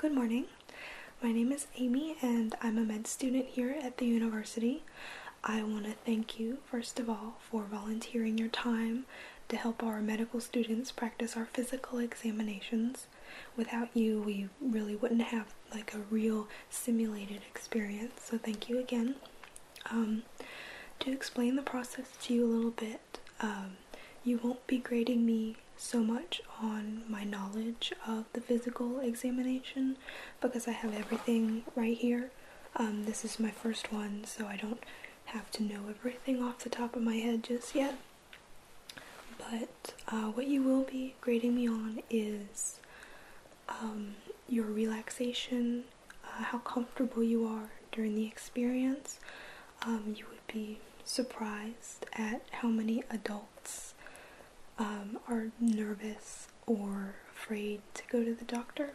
good morning. My name is Amy and I'm a med student here at the university. I want to thank you, first of all, for volunteering your time to help our medical students practice our physical examinations. Without you, we really wouldn't have like a real simulated experience, so thank you again. To explain the process to you a little bit, you won't be grading me so much on my knowledge of the physical examination because I have everything right here. This is my first one, so I don't have to know everything off the top of my head just yet. But what you will be grading me on is your relaxation, how comfortable you are during the experience. You would be surprised at how many adults are nervous or afraid to go to the doctor.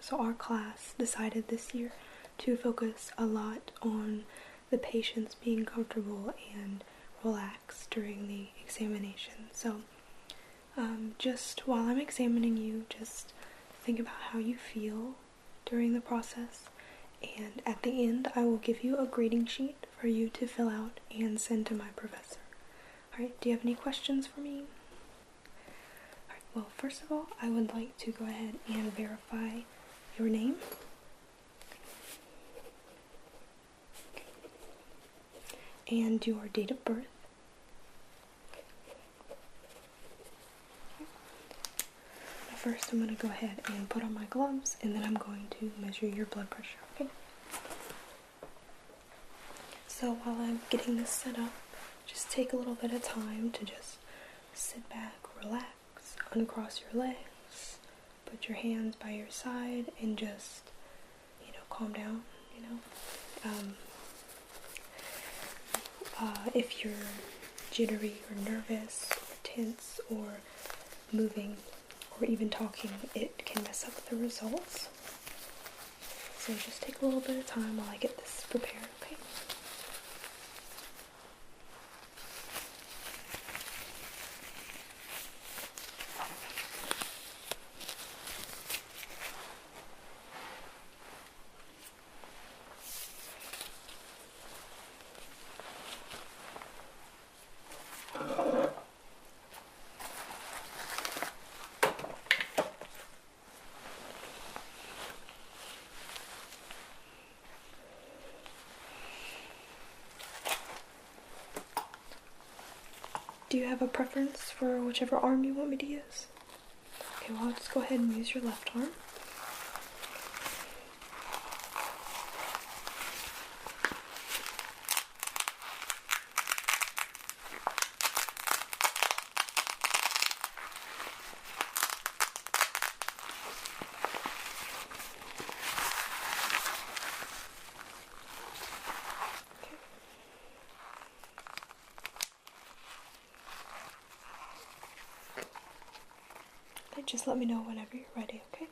So our class decided this year to focus a lot on the patients being comfortable and relaxed during the examination. So just while I'm examining you, just think about how you feel during the process, and at the end I will give you a grading sheet for you to fill out and send to my professor. Alright, do you have any questions for me? Alright, well, first of all, I would like to go ahead and verify your name. And your date of birth. First, I'm going to go ahead and put on my gloves, and then I'm going to measure your blood pressure, okay? So while I'm getting this set up, just take a little bit of time to just sit back, relax, uncross your legs, put your hands by your side, and just, calm down, if you're jittery or nervous or tense or moving or even talking, it can mess up the results. So just take a little bit of time while I get this prepared, okay? Do you have a preference for whichever arm you want me to use? Okay, well, I'll just go ahead and use your left arm. Just let me know whenever you're ready, okay?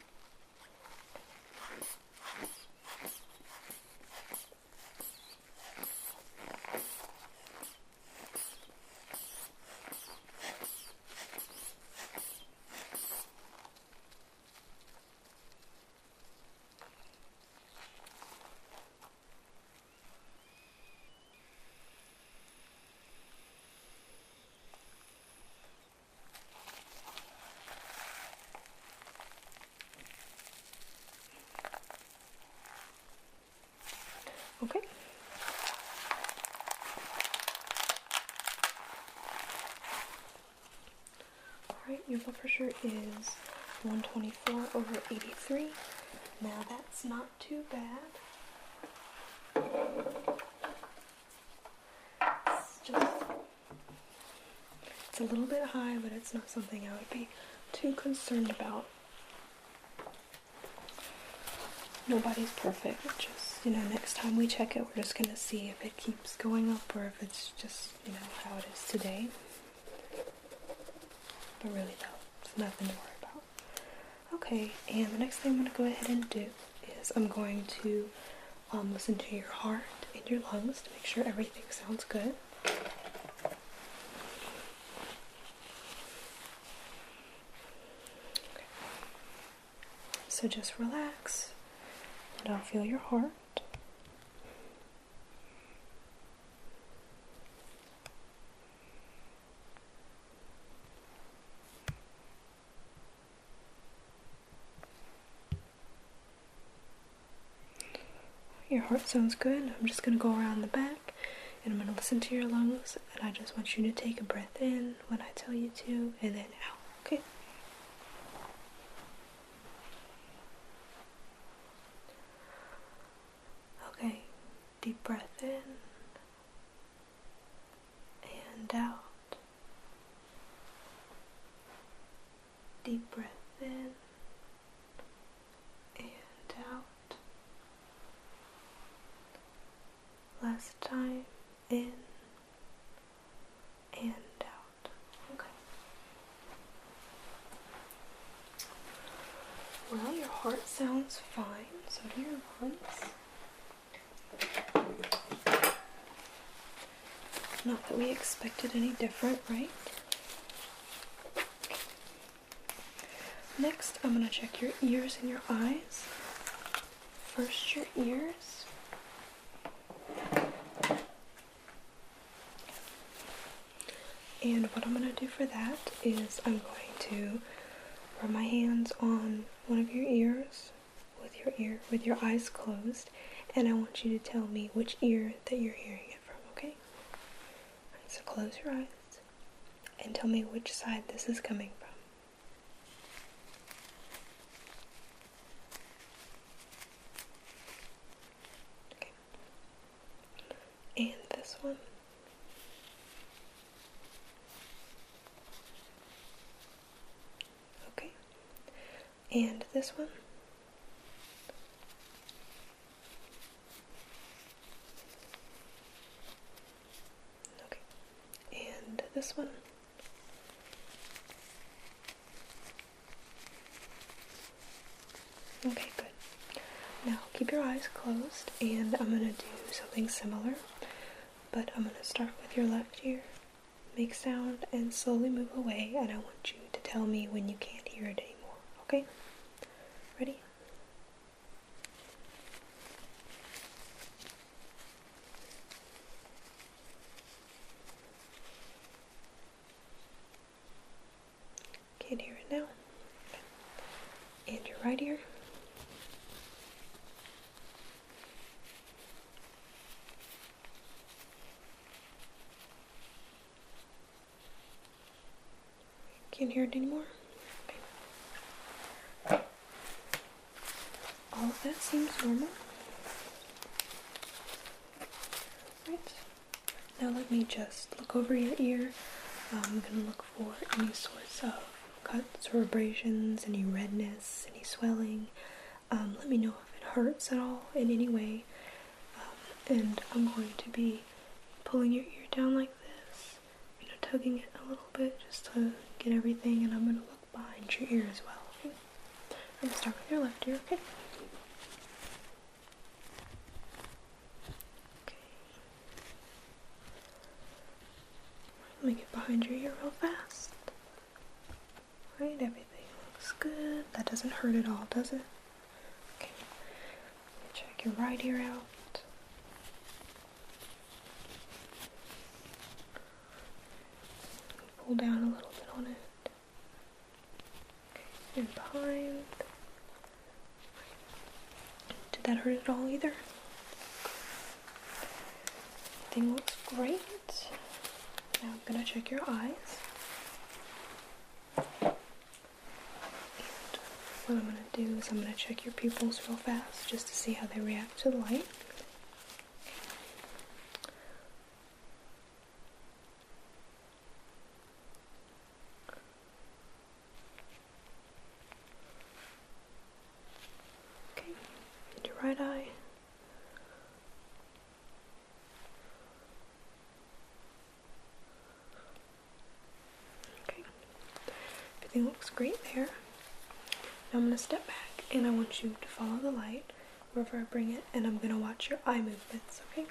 Okay. Alright, your blood pressure is 124/83. Now that's not too bad. It's a little bit high, but it's not something I would be too concerned about. Nobody's perfect, just, next time we check it, we're just gonna see if it keeps going up or if it's just, how it is today. But really though, it's nothing to worry about. Okay, and the next thing I'm gonna go ahead and do is I'm going to listen to your heart and your lungs to make sure everything sounds good. So just relax and I'll feel your heart. Your heart sounds good. I'm just going to go around the back and I'm going to listen to your lungs, and I just want you to take a breath in when I tell you to and then out, okay? Okay, deep breath in and out. Deep breath in and out. Last time, in and out. Okay. Well, your heart sounds fine, so do your lungs. Not that we expected any different, right? Next, I'm going to check your ears and your eyes. First, your ears. And what I'm going to do for that is I'm going to rub my hands on one of your ears with your eyes closed, and I want you to tell me which ear that you're hearing it from, okay? So close your eyes and tell me which side this is coming from. Okay. And this one. Okay. And this one. Okay. And this one. Okay, good. Now keep your eyes closed, and I'm going to do something similar, but I'm going to start with your left ear, make sound, and slowly move away, and I want you to tell me when you can't hear it anymore, okay? Ready? Can't hear it now. And your right ear. Can't hear it anymore? Okay. All of that seems normal. Right. Now let me just look over your ear. I'm going to look for any sorts of cuts or abrasions, any redness, any swelling. Let me know if it hurts at all in any way. And I'm going to be pulling your ear down like this, tugging it a little bit just to get everything, and I'm going to look behind your ear as well. Okay? I'm going to start with your left ear, okay? Okay. Let me get behind your ear real fast. Right, everything looks good. That doesn't hurt at all, does it? Okay. Check your right ear out. Pull down a little bit on it. Okay, and behind. Did that hurt at all either? Everything looks great. Now I'm gonna check your eyes. And what I'm gonna do is I'm gonna check your pupils real fast just to see how they react to the light. Okay, and your right eye. Okay, everything looks great there. Now I'm going to step back and I want you to follow the light wherever I bring it, and I'm going to watch your eye movements, okay?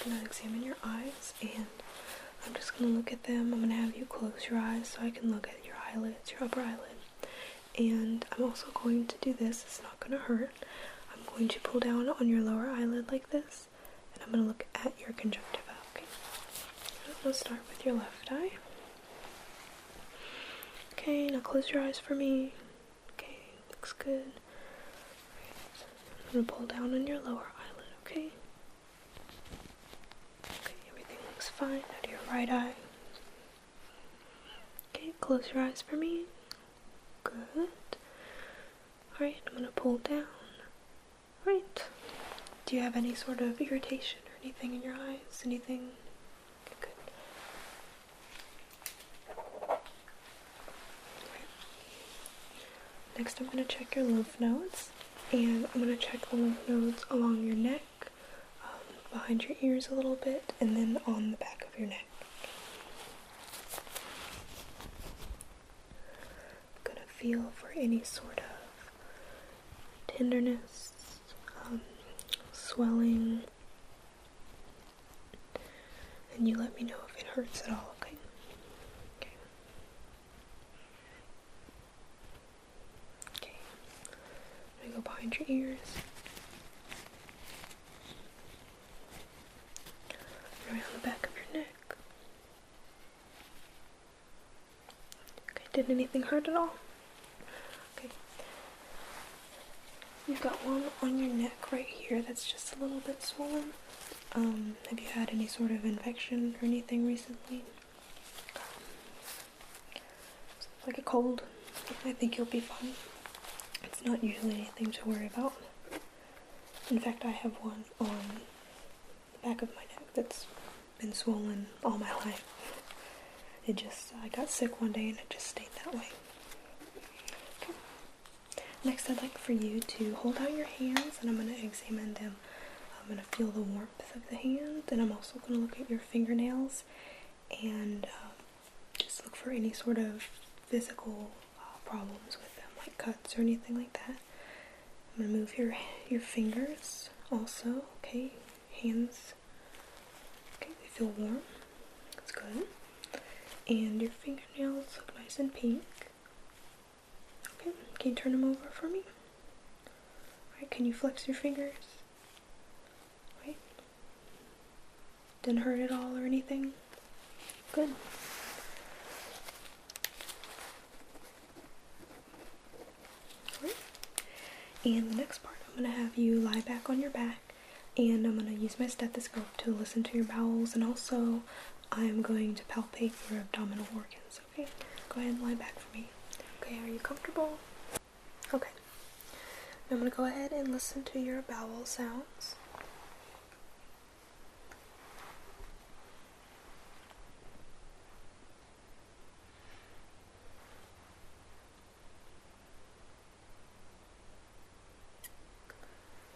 gonna examine your eyes, and I'm just gonna look at them. I'm gonna have you close your eyes so I can look at your eyelids, your upper eyelid. And I'm also going to do this, it's not gonna hurt. I'm going to pull down on your lower eyelid like this, and I'm gonna look at your conjunctiva, okay? I'm gonna start with your left eye. Okay, now close your eyes for me. Okay, looks good. I'm gonna pull down on your lower eyelid, okay? Okay, everything looks fine. Now to your right eye. Okay, close your eyes for me. Good. Alright, I'm gonna pull down. Right. Do you have any sort of irritation or anything in your eyes? Anything? Okay, good. Next, I'm going to check your lymph nodes, and I'm going to check the lymph nodes along your neck, behind your ears a little bit, and then on the back of your neck. I'm going to feel for any sort of tenderness, swelling, and you let me know if it hurts at all, okay? Go behind your ears, around the back of your neck. Okay, did anything hurt at all? Okay. You've got one on your neck right here that's just a little bit swollen. Have you had any sort of infection or anything recently? Sounds like a cold. I think you'll be fine. It's not usually anything to worry about. In fact, I have one on the back of my neck that's been swollen all my life. I got sick one day and it just stayed that way. Okay. Next, I'd like for you to hold out your hands, and I'm going to examine them. I'm going to feel the warmth of the hand, and I'm also going to look at your fingernails and just look for any sort of physical problems with them, like cuts or anything like that. I'm going to move your fingers also, okay? Hands. Okay, they feel warm. That's good. And your fingernails look nice and pink. Okay, can you turn them over for me? Alright, can you flex your fingers? Right. Didn't hurt at all or anything? Good. Alright. And the next part, I'm going to have you lie back on your back, and I'm going to use my stethoscope to listen to your bowels, and also I'm going to palpate your abdominal organs, okay? Go ahead and lie back for me. Okay, are you comfortable? Okay. I'm going to go ahead and listen to your bowel sounds.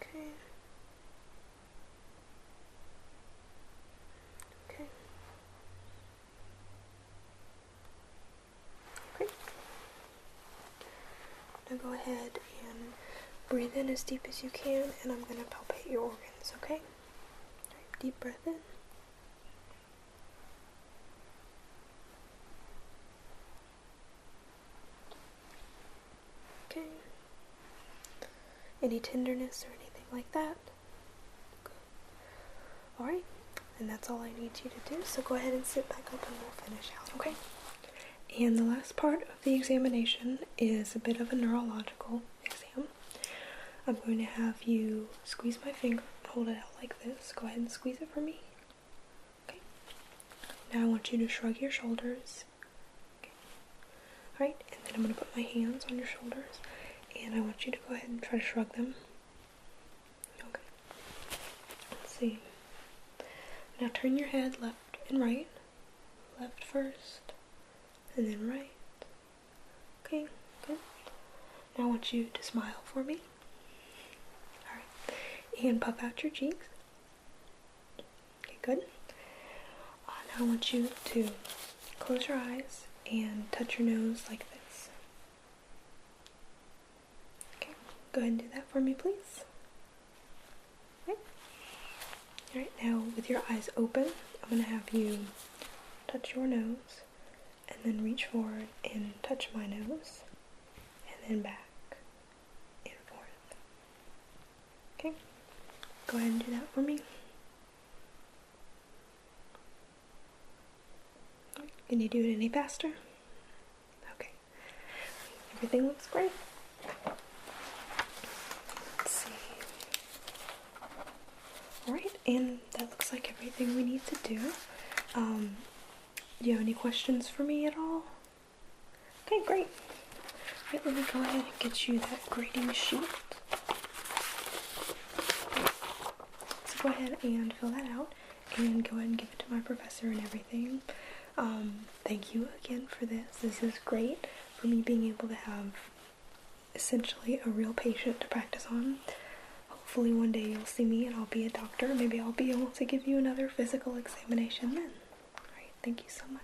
Okay. Okay. Great. Now go ahead and breathe in as deep as you can, and I'm going to palpate your organs, okay? Right, deep breath in. Okay. Any tenderness or anything like that? Good. Alright, and that's all I need you to do, so go ahead and sit back up and we'll finish out, okay? And the last part of the examination is a bit of a neurological exam. I'm going to have you squeeze my finger and hold it out like this. Go ahead and squeeze it for me. Okay. Now I want you to shrug your shoulders. Okay. Alright, and then I'm going to put my hands on your shoulders, and I want you to go ahead and try to shrug them. Okay. Let's see. Now turn your head left and right. Left first, and then right. Okay, good. Now I want you to smile for me. Alright. And puff out your cheeks. Okay, good. Now I want you to close your eyes and touch your nose like this. Okay, go ahead and do that for me, please. Okay. Alright, now with your eyes open, I'm going to have you touch your nose, and then reach forward and touch my nose, and then back and forth. Okay, go ahead and do that for me. Can you do it any faster? Okay, everything looks great. Let's see. Alright, and that looks like everything we need to do. Do you have any questions for me at all? Okay, great. Alright, let me go ahead and get you that grading sheet. So go ahead and fill that out and go ahead and give it to my professor and everything. Thank you again for this. This is great for me being able to have essentially a real patient to practice on. Hopefully one day you'll see me and I'll be a doctor. Maybe I'll be able to give you another physical examination then. Alright, thank you so much.